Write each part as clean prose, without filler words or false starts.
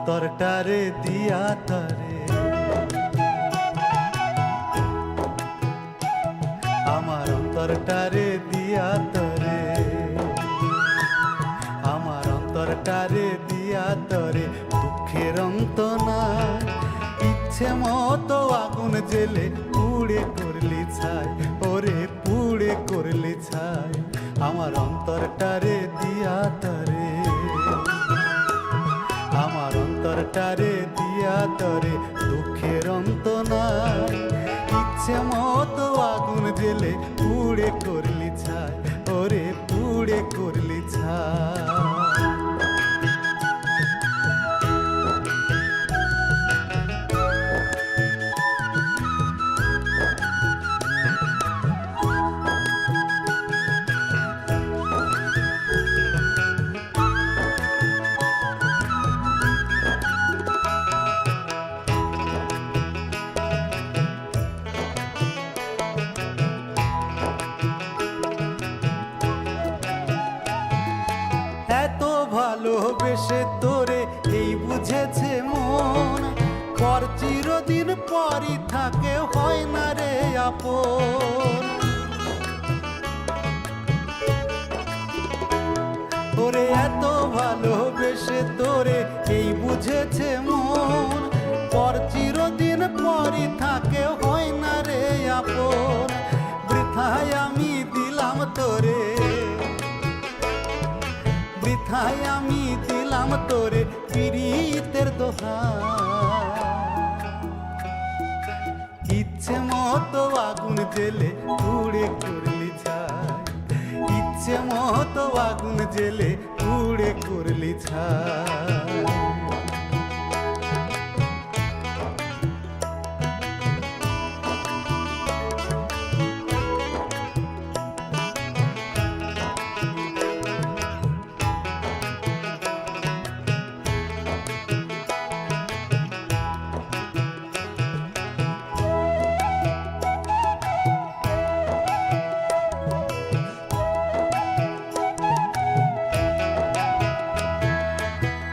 অন্তরটারে দিয়া তরে, আমার অন্তরটারে দিয়া তরে, আমার অন্তরটারে দিয়া তরে। দুঃখের অন্ত নাই, ইচ্ছে মতো আগুন জেলে পুড়ে করলি ছাই, ওরে পুড়ে করলি ছাই। আমার অন্তরটারে দিয়া তরে, আমার অন্তরটারে দিয়া তরে। দুঃখের অন্ত নাই, ইচ্ছে মতো আগুন জেলে পুড়ে করলি ছাই, ওরে পুড়ে করলি ছাই। এত ভালোবেসে তোরে এই বুঝেছে মন, পর চিরদিন পরই থাকে হয় না রে আপন। ওরে এত ভালোবেসে তোরে এই বুঝেছে মন, পর চিরদিন পরই থাকে হয় না রে আপন। বৃথায় আমি দিলাম তোরে, বৃথায় আমি দিলাম তোরে পীড়িতের দোহাই। ইচ্ছে মতো আগুন জেলে পুড়ে করলি ছাই, ইচ্ছে মতো আগুন জেলে পুড়ে করলি ছাই।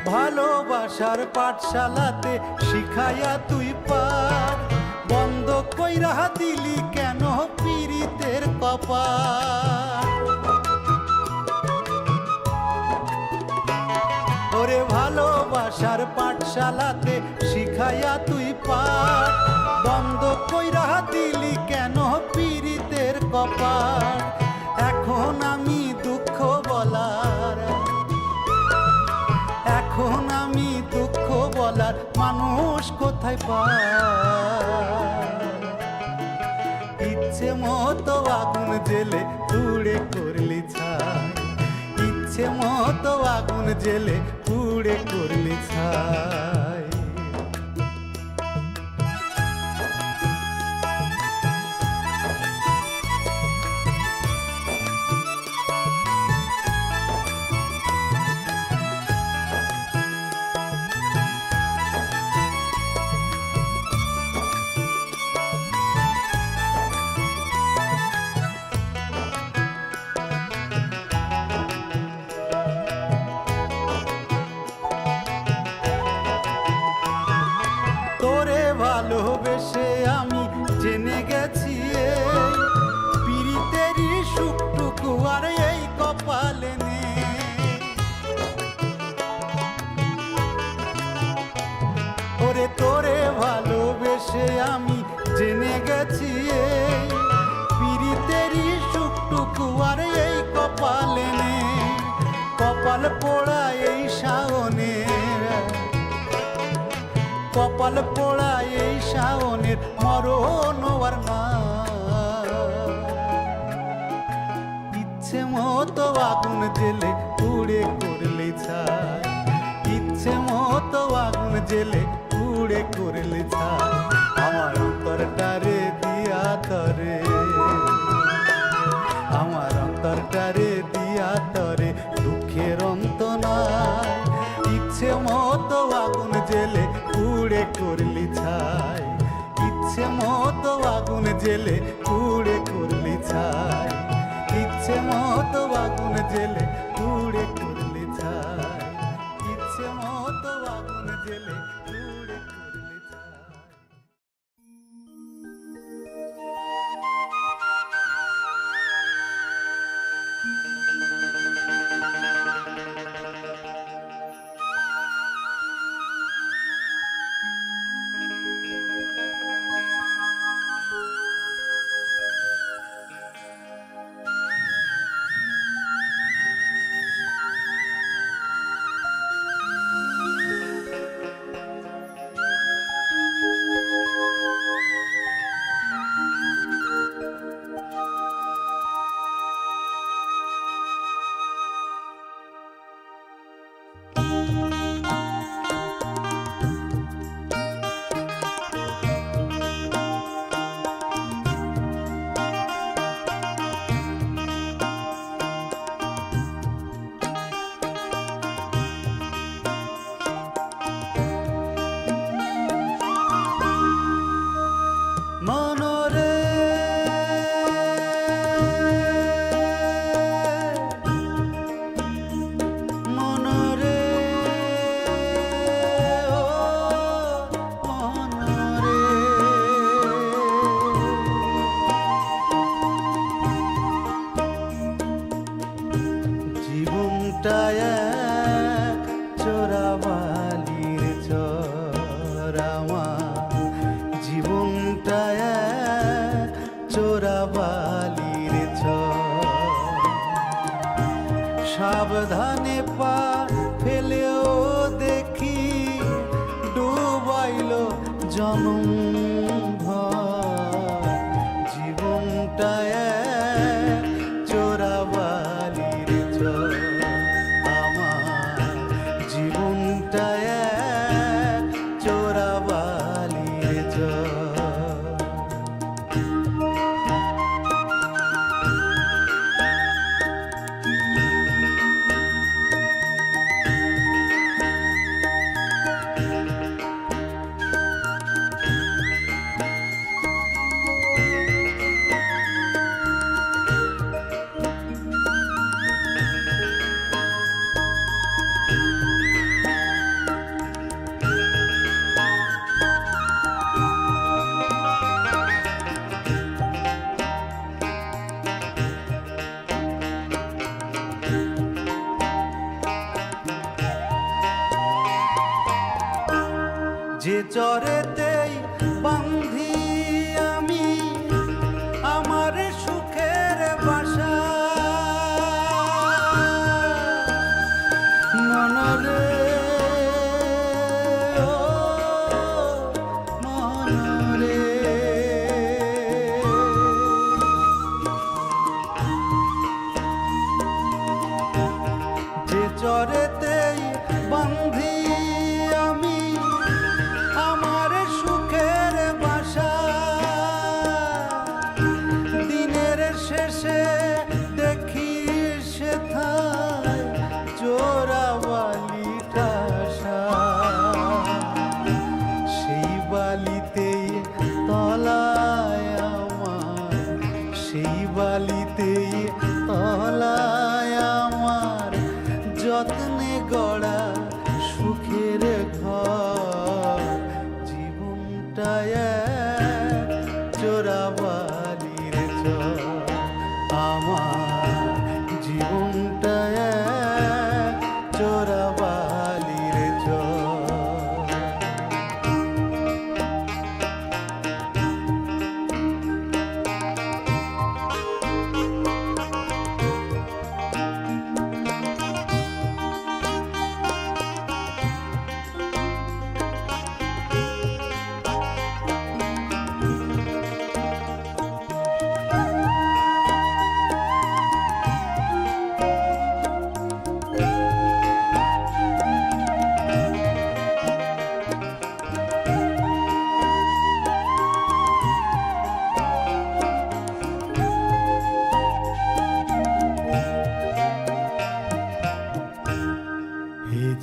ভালোবাসার পাঠশালাতে শিখাইয়া তুই পার, বন্ধ কইরা দিলি কেন পীড়িতের কপাল। ওরে ভালোবাসার পাঠশালাতে শিখাইয়া তুই পার, বন্ধ কইরা দিলি কেন পীড়িতের কপাল। এখন আমি দুঃখ বলার, এখন আমি দুঃখ বলার মানুষ কোথায় পাই। ইচ্ছে মতো আগুন জেলে পুড়ে করলি ছাই, ইচ্ছে মতো আগুন জেলে পুড়ে করলি ছাই। তোরে ভালোবেসে আমি জেনে গেছি পীড়িতেরই সুখটুকু আর এই কপালে নেই। ওরে তোরে ভালোবেসে আমি জেনে গেছি পীড়িতেরই সুখটুকু আর এই কপালে নেই। কপাল পোড়া এই শাওনে, কপাল পোড়া এই শাওনের মরণ আর না। ইচ্ছে মতো আগুন জেলে পুড়ে করলি ছাই, ইচ্ছে মতো আগুন জেলে পুড়ে করলি ছাই। আমার অন্তরটারে দিয়া তরে, আমার অন্তরটারে দিয়া তরে। দুঃখের অন্ত নাই, ইচ্ছে মতো আগুন জেলে পুড়ে করলি ছাই, ইচ্ছে মতো আগুন জেলে পুড়ে করলি ছাই, ইচ্ছে মতো আগুন জেলে পুড়ে করলি ছাই, ইচ্ছে মতো আগুন জেলে জুড়ে করলে ছাই। মনরে মনরে ও মনরে জীবনটা এক চোরাবালির চরামা জীবনটা এক চোরাবালির সাবধানে পা ফেলেও দেখি ডুবাইল জনম জীবনটা এক চোরাবালির আমার জীবনটা এক চোরাবালির যে চরেতেই বান্ধি আমি আমার সুখের বাসা মনরে ও মনরে যে চরেতেই বান্ধি আমি আমার সুখের বাসা দিনের শেষে দেখি সেথায় চোরাবালিটা সেই বালিতেই তলায় আমার সেই বালিতেই তলায় আমার যত্নে গড়া সুখের ঘর জীবনটা এক চোরাবালির আমার জীবনটা এক চোরাবালির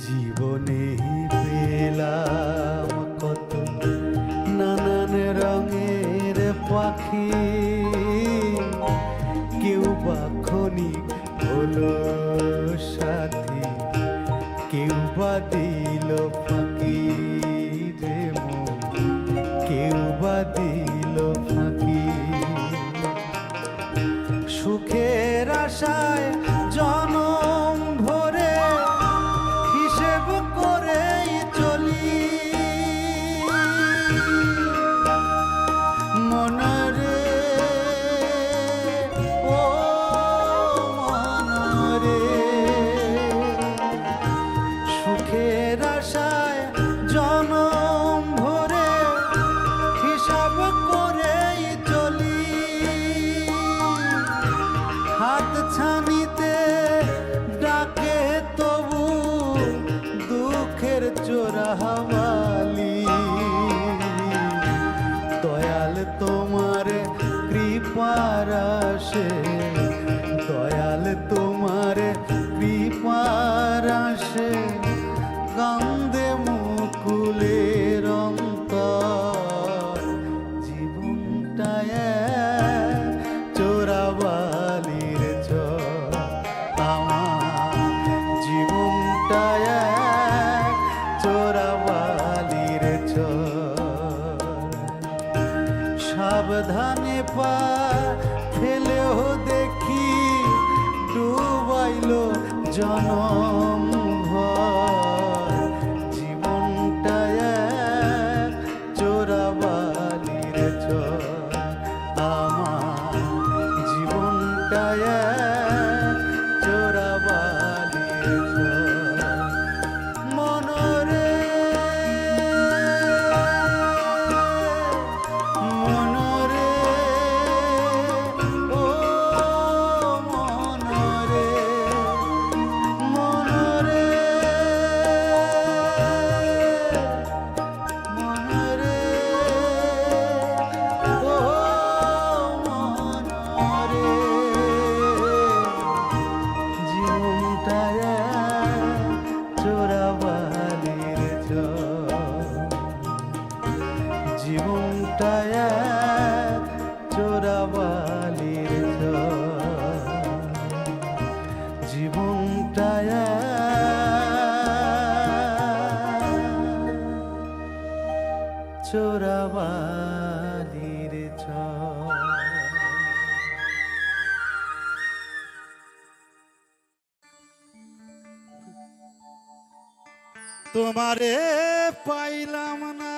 জীবনে পেলাম কত নানান রঙের পাখি, কেউ বা ক্ষণিক হলো সাথী, কেউ বা দিল ফাঁকি। শাহওয়ালি দয়াল তোমার কৃপার আশে দয়াল তোমার কৃপার আশে কান্দে মুকুলের অন্তর জীবনটায় চোরাবালির চর আমার জীবনটায় চোরাবালির চর সাবধানে পা ফেলেও দেখি ডুবাইল জনম ভর জীবনটায় চোরাবালির চর আমার জীবনটায় চোরাবালির চর মনরে মনরে ও মনরে মনরে মনরে ও মনরে জীবনটায় চোরাবালির চর জীবনটায় চোরাবালির চর জীবনটায় চোরাবালির চর তোমারে পাইলাম না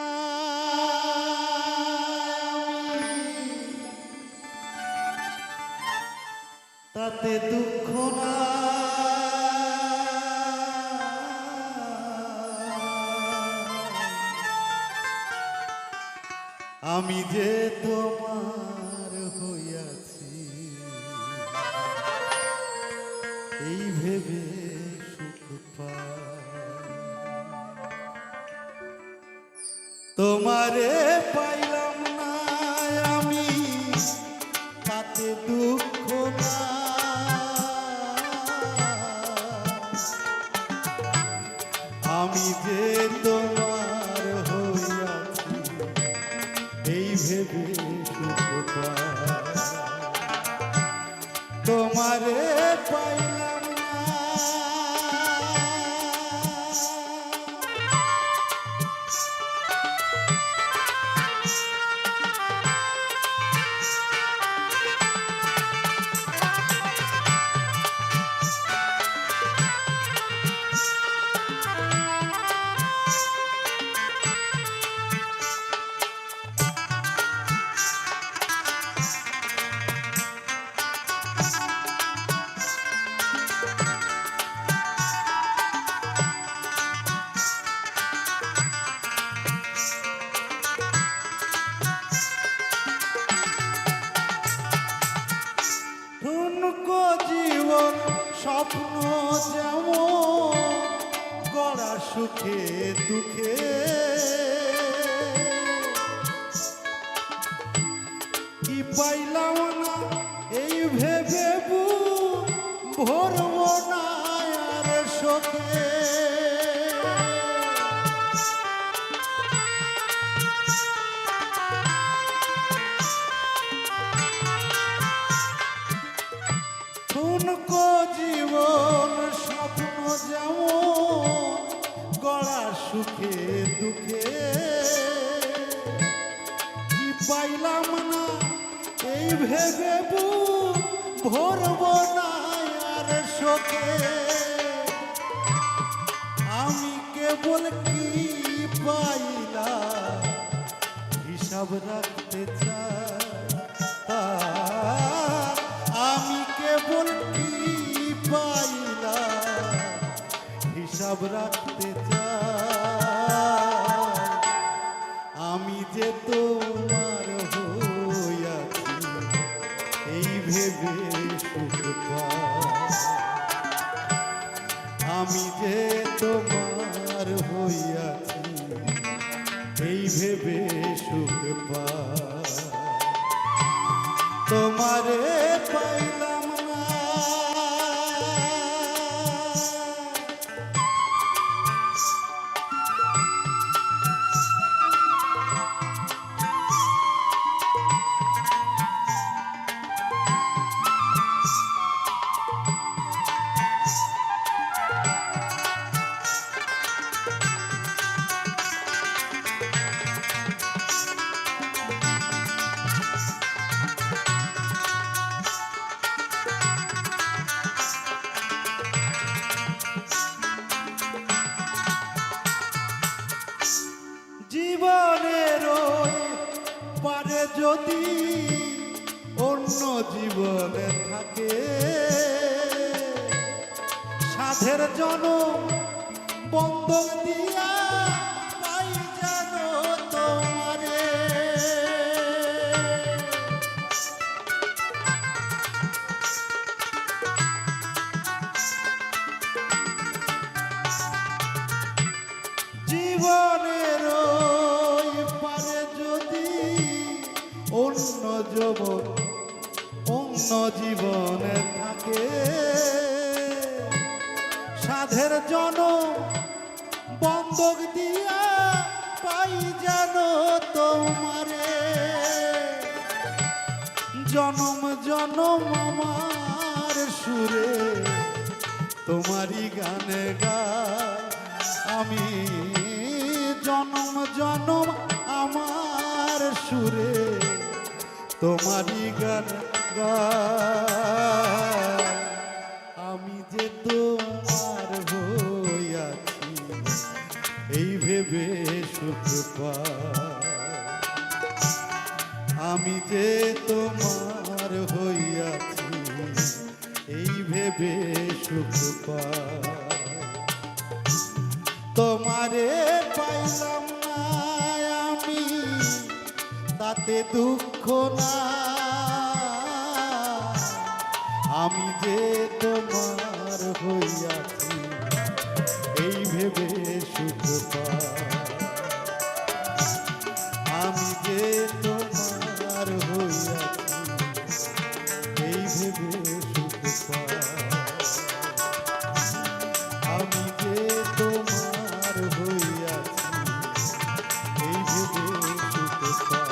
তাতে দুঃখ না আমি যে তোমার হইয়াছি এই ভেবে সুখ পাই তোমারে পাইলাম না আমি তাতে দুঃখ না আমি যে তোমার হইয়াছি এই ভেবে সুখ পাই তোমারে পাইলাম না জীবন স্বপ্ন যেমন গড়া সুখে দুঃখে কি পাইলাম না এই ভেবে ভরব না আর শোকে জীবন স্বপ্ন যেমন গড়া সুখে দুঃখে কি পাইলাম না এই ভেবে ভরব না আর শোকে আমি কেবল কি পাইলাম হিসাব রাখতে চাই আমি কেবল কি পাইলাম হিসাব রাখতে চাই আমি যে তোমার হইয়াছি এই ভেবে সুখ পাই আমি যে তোমার হইয়াছি বার তোমারে পাইলাম না। জীবনের পারে যদি অন্য জীবনে থাকে, সাধের জনম বন্ধন দিয়া পাই জানো তোমারে। জীবনের পারে যদি অন্য জীবন অন্য জীবনে থাকে, সাধের জনম বন্ধক দিয়া পাই জানো তোমারে। জনম জনম আমার সুরে তোমারই গানে গাই আমি, জনম জনম আমার সুরে তোমারই গান গাই। আমি যে তোমার হইয়াছি এই ভেবে সুখ পাই, আমি যে তোমার হইয়াছি এই ভেবে সুখ পাই। তোমারে পাইলাম না আমি তাতে দুঃখ না, আমি যে তোমার হইয়াছি এই ভেবে সুখ পাই। আমি যে তোমার হইয়াছি এই ভেবে সুখ পাই। আমি যে তোমার হইয়াছি এই ভেবে সুখ পাই,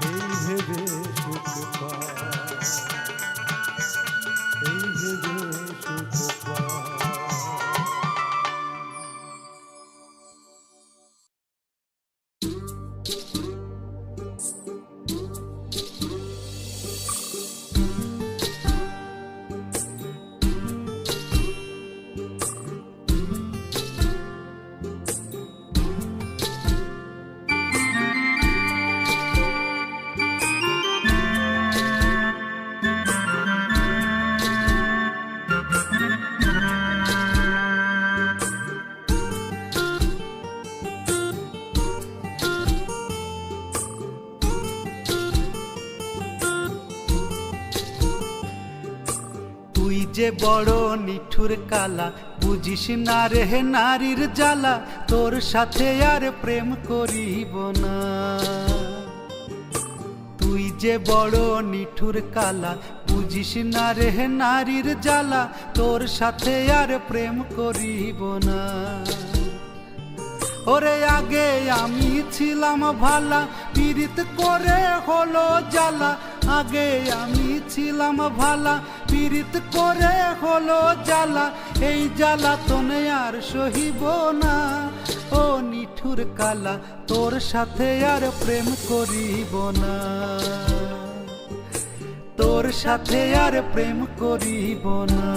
এই ভেবে সুখ পাই, এই ভেবে সুখ পাই। তুই যে বড় নিঠুর কালা, বুঝিস না রে নারীর জ্বালা, তোর সাথে আর প্রেম করিব না। তুই যে বড় নিঠুর কালা, বুঝিস না রে নারীর জ্বালা, তোর সাথে আর প্রেম করিব না। ওরে আগে আমি ছিলাম ভালা, পীড়িত করে হলো জ্বালা। আগে আমি ছিলাম ভালা, পীড়িত করে হলো জ্বালা। এই জ্বালা তোনে আর সহিব না। ও নিঠুর কালা, তোর সাথে আর প্রেম করিব না, তোর সাথে আর প্রেম করিব না।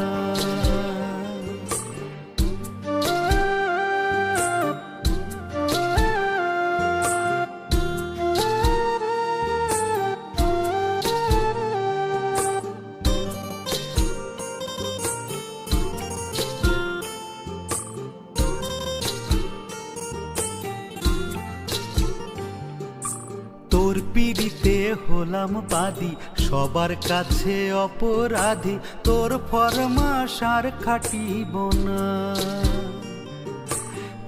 তোর পিড়িতে হলাম বাদী, সবার কাছে অপরাধী, তোর ফরমাস আর খাটিব না।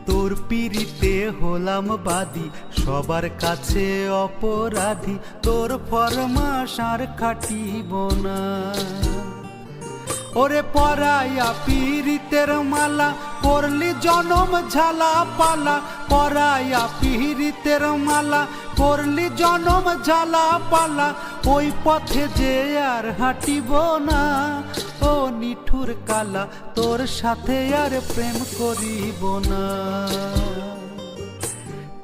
তোর পিরিতে হলাম বাদী, সবার কাছে অপরাধী, তোর ফরমাস আর খাটিব না। ওরে পরাইয়া পিরিতের মালা, করলি জনম ঝালা পালা। পরাইয়া পিরিতের মালা, করলি জনম ঝালা পালা। ওই পথে যে আর হাঁটিব না, ও নিঠুর কালা, তোর সাথে আর প্রেম করিব না।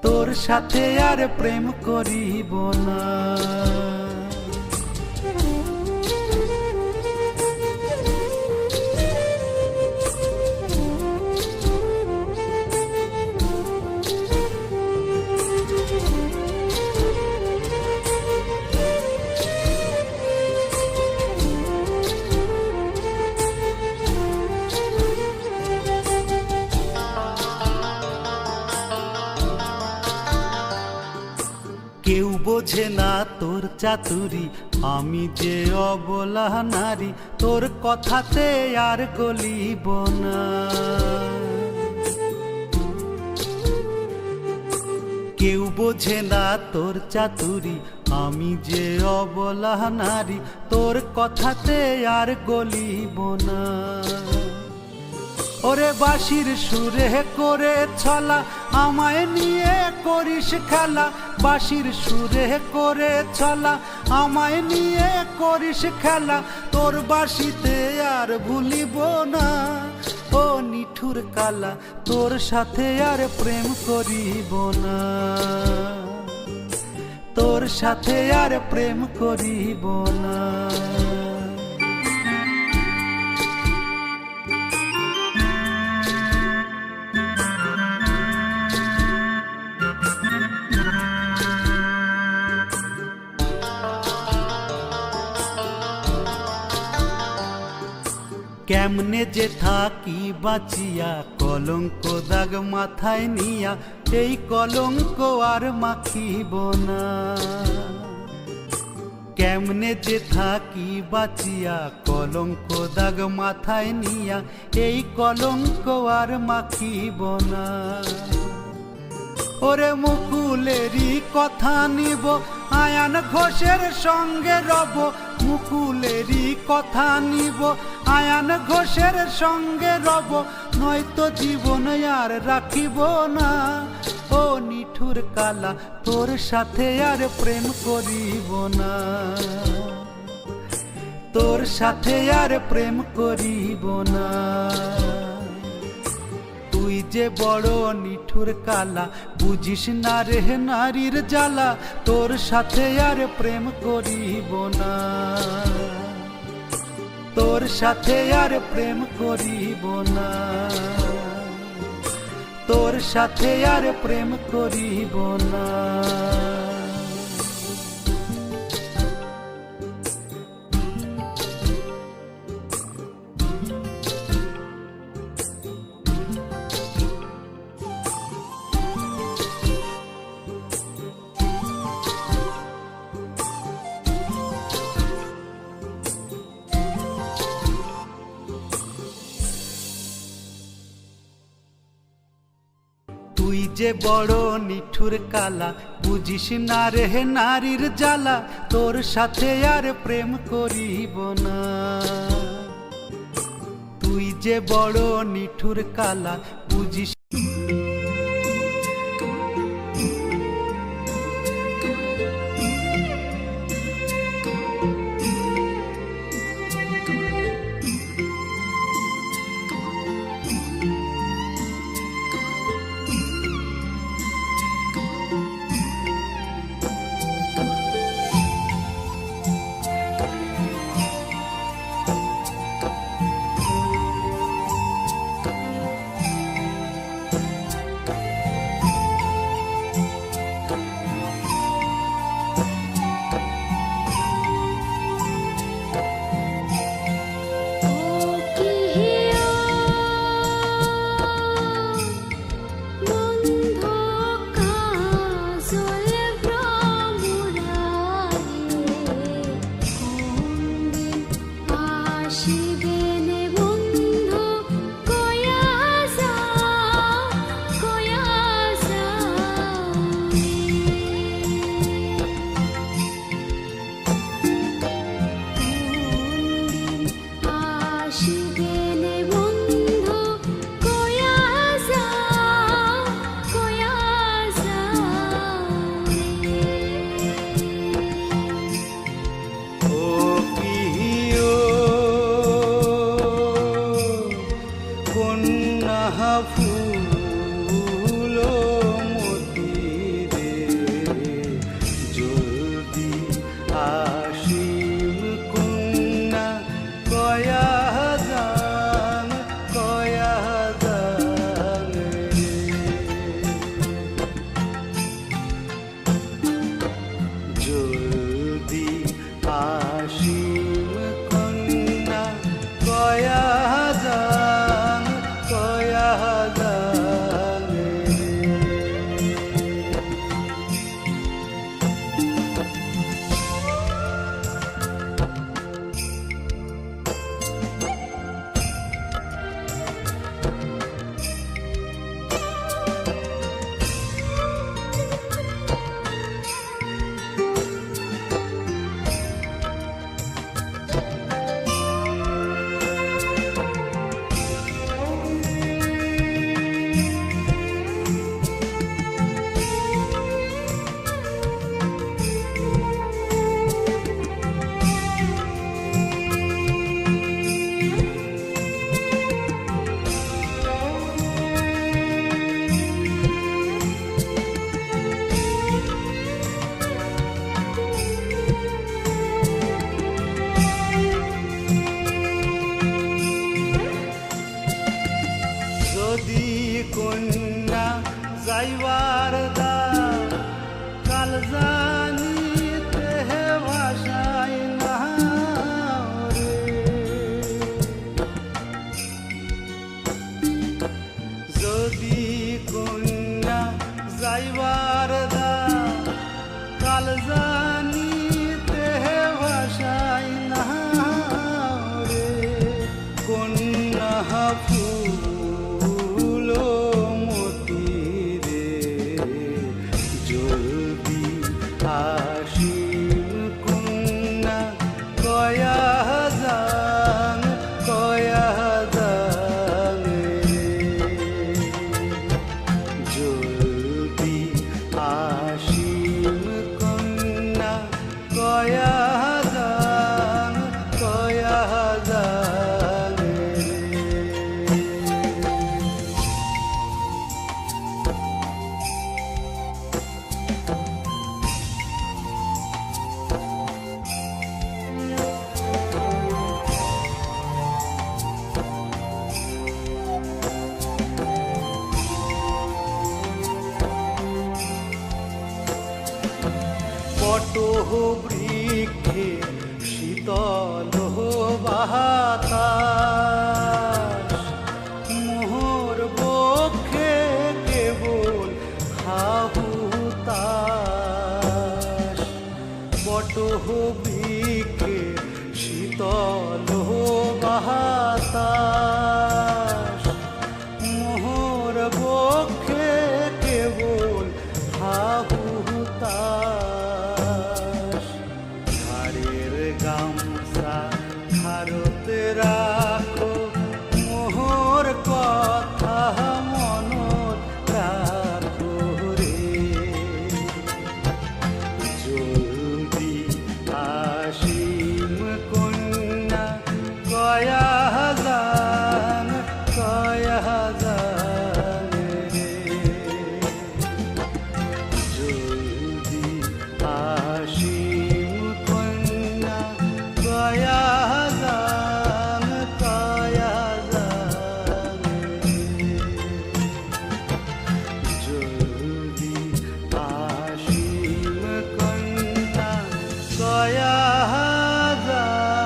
তোর সাথে আর প্রেম করিব না। কেউ বোঝে না তোর চাতুরি, আমি যে অবলা নারী, তোর কথাতে আর গলিব না। কেউ বোঝে না তোর চাতুরি, আমি যে অবলা নারী, তোর কথাতে আর গলিব না। ওরে বাঁশির সুরে করে ছলা, আমায় নিয়ে করিস খেলা। বাঁশির সুরে করে ছলা, আমায় নিয়ে করিস খেলা। তোর বাঁশিতে আর ভুলিব না, ও নিঠুর কালা, তোর সাথে আর প্রেম করিব না। তোর সাথে আর প্রেম করিব না। কেমনে যে থাকি বাঁচিয়া, কলঙ্ক দাগ মাথায় নিয়া, এই কলঙ্ক আর মাখিব না। কেমনে যে থাকি বাঁচিয়া, কলঙ্ক দাগ মাথায় নিয়া, এই কলঙ্ক আর মাখিব না। ওরে মুকুলেরই কথা নিব, আয়ান ঘোষের সঙ্গে রব। মুকুলেরই কথা নিব, আয়ান ঘোষের সঙ্গে রব। নয়তো জীবন আর রাখিব না, ও নিঠুর কালা, তোর সাথে আর প্রেম করিব না। তোর সাথে আর প্রেম করিব না। তুই যে বড় নিঠুর কালা, বুঝিস না রে নারীর জ্বালা। তোর সাথে আর প্রেম করিব না। তোর সাথে আর প্রেম করিব না। তোর সাথে আর প্রেম করিব না। তুই যে বড় নিঠুর কালা, বুঝিস না রে নারীর জ্বালা। তোর সাথে আর প্রেম করিব না। তুই যে বড় নিঠুর কালা, বুঝিস। ফুল মতি রে জলদি আসিম কন্যা কয়া যান জলদি আসিম কন্যা কয়া বট বৃক্ষে শীতল বাতাস মোহর বক্ষে কেবল খাহুতাস বট বৃক্ষে শীতল বাতাস মোহর বক্ষে কেবল খাহুতাস গামছা ভারতে রাখো মোহর কথা মনত রাখো রে জলদি আসিম কন্যা কয়া যান রে জলদি আসিম কয়া যান জলদি আসিম কন্যা কয়া যান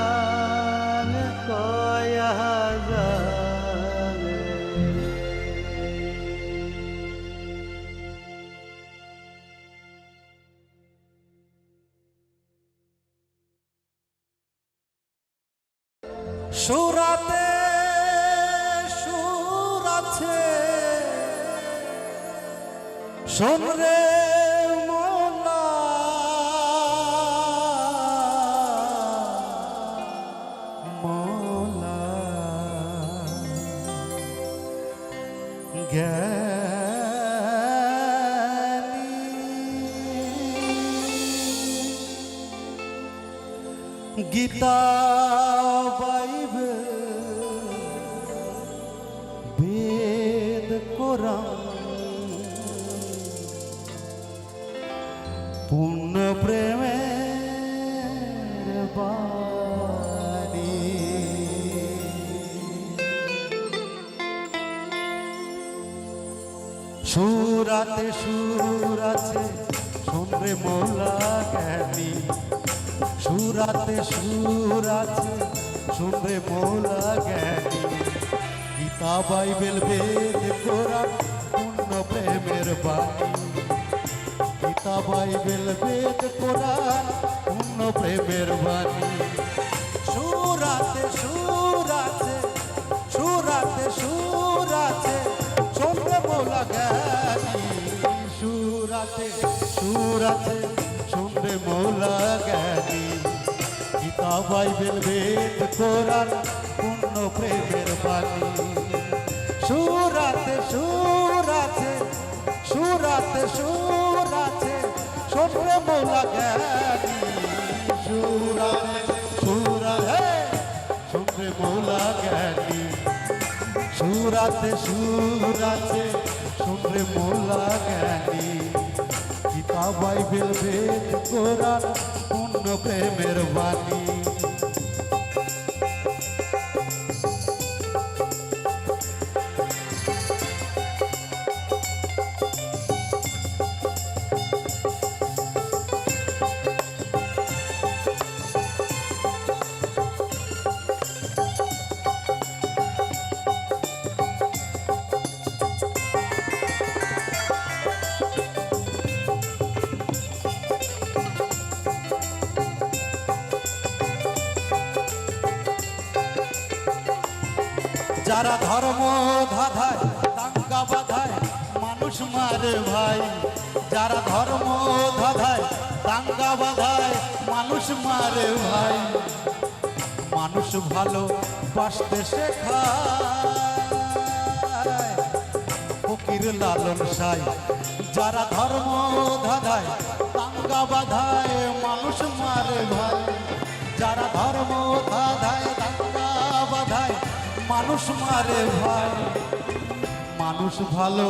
সুরাতে সুর আছে শোন রে মোলা মোলা জ্ঞানী গীতা বেদ কোরআন পূর্ণ প্রেমের বাণী সুরাতে সুর আছে শোন রে মোলা জ্ঞানী সুরাতে সুর আছে শোন রে মোলা জ্ঞানী গীতা বাইবেল বেদ কোরআন পূর্ণ প্রেমের বাণী গীতা বাইবেল বেদ কোরআন পূর্ণ প্রেমের বাণী সুরাতে সুর আছে সুরাতে সুর আছে শোন রে মোলা জ্ঞানী সুরাতে সুর আছে শোন রে মোলা জ্ঞানী গীতা বাইবেল বেদ কোরআন পূর্ণ প্রেমের বাণী সুরাতে সুর আছে সুরাতে সুর আছে শোন রে মোলা জ্ঞানী সুরাতে সুর শোন রে মোলা জ্ঞানী সুরাতে সুর আছে শোন রে মোলা জ্ঞানী গীতা বাইবেল বেদ কোরআন পূর্ণ প্রেমের বাণী যারা ধর্ম ধাঁধায় দাঙ্গা বাঁধায় মানুষ মারে ভাই, যারা ধর্ম ধাঁধায় দাঙ্গা বাঁধায় মানুষ মারে ভাই। মানুষ ভালো বাসতে শেখায় ফকির লালন সাই, যারা ধর্ম ধাঁধায় দাঙ্গা বাঁধায় মানুষ মারে ভাই, যারা ধর্ম ধাঁধায় দাঙ্গা বাঁধায় মানুষ মারে ভাই। মানুষ ভালো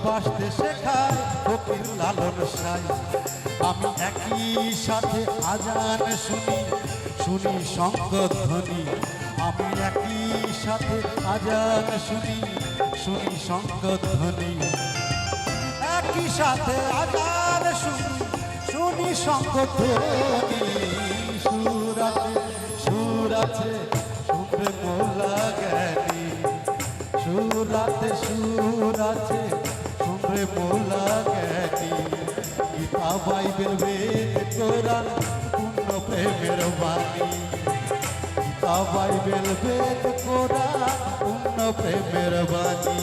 বাসতে শেখায় ফকির লালন সাই। আমি একই সাথে আজান শুনি শুনি শঙ্খধ্বনি, আমি একই সাথে আজান শুনি শুনি শঙ্খধ্বনি, একই সাথে আজান শুনি শুনি শঙ্খধ্বনি। সুর আছে সুর আছে শুনবে মোলা জ্ঞানী, সুর আছে শুনবে মোলা জ্ঞানী। গীতা বাইবেল বেদ কোরআন পূর্ণ প্রেমের বাণী, গীতা বাইবেল বেদ কোরআন পূর্ণ প্রেমের বাণী।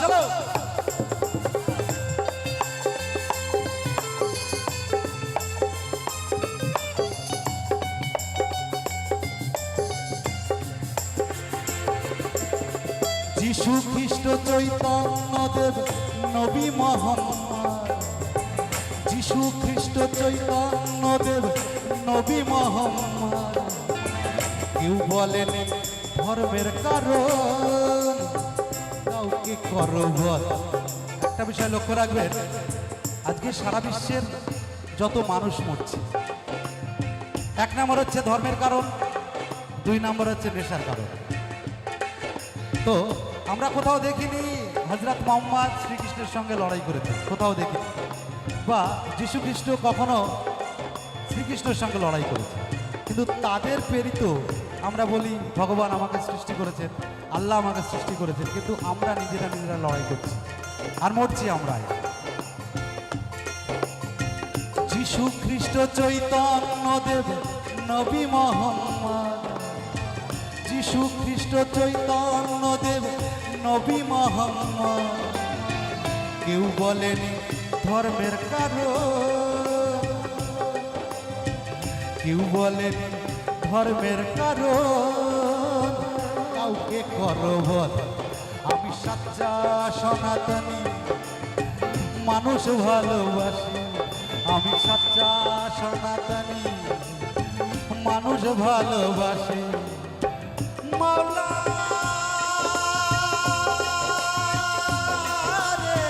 চলো যিশু খ্রিস্ট চৈতন্য দেব নবী মোহাম্মদ, যিশু খ্রিস্ট চৈতন্য দেব নবী মোহাম্মদ। কেউ বলেন ধর্মের কারণ কাউকে করো বল। একটা বিষয় লক্ষ্য রাখবেন, আজকে সারা বিশ্বের যত মানুষ মরছে, এক নম্বর হচ্ছে ধর্মের কারণ, দুই নম্বর হচ্ছে নেশার কারণ। তো আমরা কোথাও দেখিনি হযরত মুহাম্মদ শ্রীকৃষ্ণের সঙ্গে লড়াই করেছে, কোথাও দেখিনি, বা যীশু খ্রিস্ট কখনো শ্রীকৃষ্ণের সঙ্গে লড়াই করেছে। কিন্তু তাদের প্রেরিত আমরা বলি ভগবান আমাকে সৃষ্টি করেছেন, আল্লাহ আমাকে সৃষ্টি করেছেন, কিন্তু আমরা নিজেরা লড়াই করছি আর মরছি আমরা। যীশু খ্রিস্ট চৈতন্য দেব নবী মোহাম্মদ, যীশু খ্রিস্ট চৈতন্য দেব নবী মোহাম্মদ। কেউ বলেন ধর্মের কারণ, কেউ বলেন ধর্মের কারণ কাউকে করো বল। আমি সাচ্চা সনাতনী মানুষ ভালোবাসি, আমি সাচ্চা সনাতনী মানুষ ভালোবাসি। মাওলা রে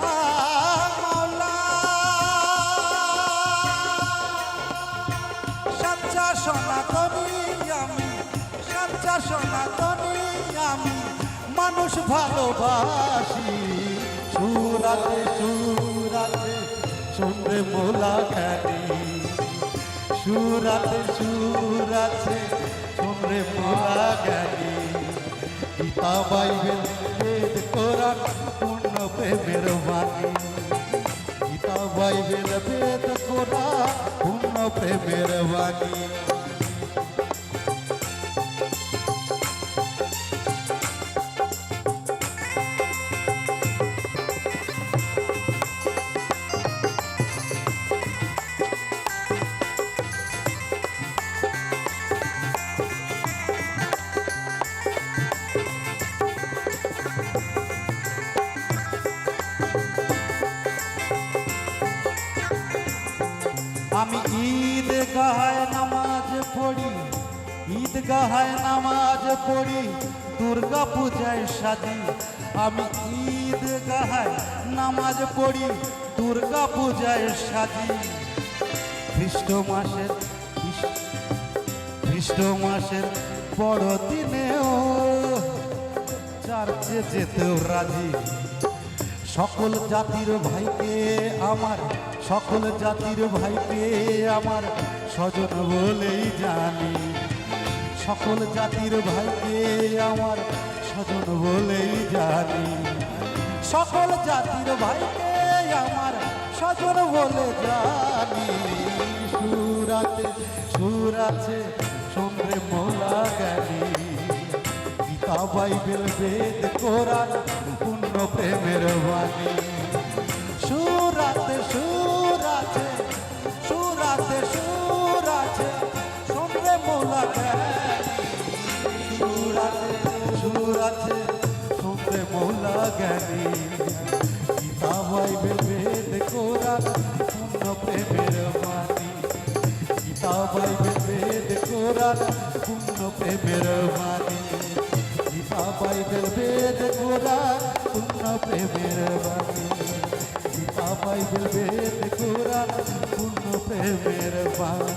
মাওলা, সাচ্চা সনাতনী আমি, সাচ্চা সনাতনী আমি মানুষ ভালোবাসি। সুর আছে শুনবে মোলা জ্ঞানী, সুর আছে শুনবে মোলা জ্ঞানী। গীতা বাইবেল বেদ কোরআন পূর্ণ প্রেমের বাণী, গীতা বাইবেল বেদ কোরআন পূর্ণ প্রেমের বাণী। আমি ঈদগাহে নামাজ পড়ি, ঈদগাহে নামাজ পড়ি দুর্গা পূজায় সাজি। আমি ঈদগাহে নামাজ পড়ি দুর্গা পূজায় সাজি। খ্রিস্ট মাসের বড়দিনেও চার্চে যেতেও রাজি। সকল জাতির ভাইকে আমার, সকল জাতির ভাইকে আমার স্বজন বলেই জানি, সকল জাতির ভাইকে আমার স্বজন বলেই জানি, সকল জাতির ভাইকে আমার সজন বলে জানি সুরাতে সুর আছে সন্ধ্যে মোলা জ্ঞানী গীতা বাইবেল বেদ কোরআন পূর্ণ প্রেমের বাণী সুরাতে সুর আছে সুরাতে সুর আছে সন্ধ্যে মোলা জ্ঞানী সুরাতে সুর আছে সন্ধ্যে মোলা জ্ঞানী গীতা বাইবেল বেদ কোরআন পূর্ণ প্রেমের বাণী গীতা বাইবেল বেদ কোরআন পূর্ণ প্রেমের বাণী গীতা বাইবেল বেদ কোরআন পূর্ণ প্রেমের বাণী গীতা বাইবেল বেদ কোরআন পূর্ণ প্রেমের বাণী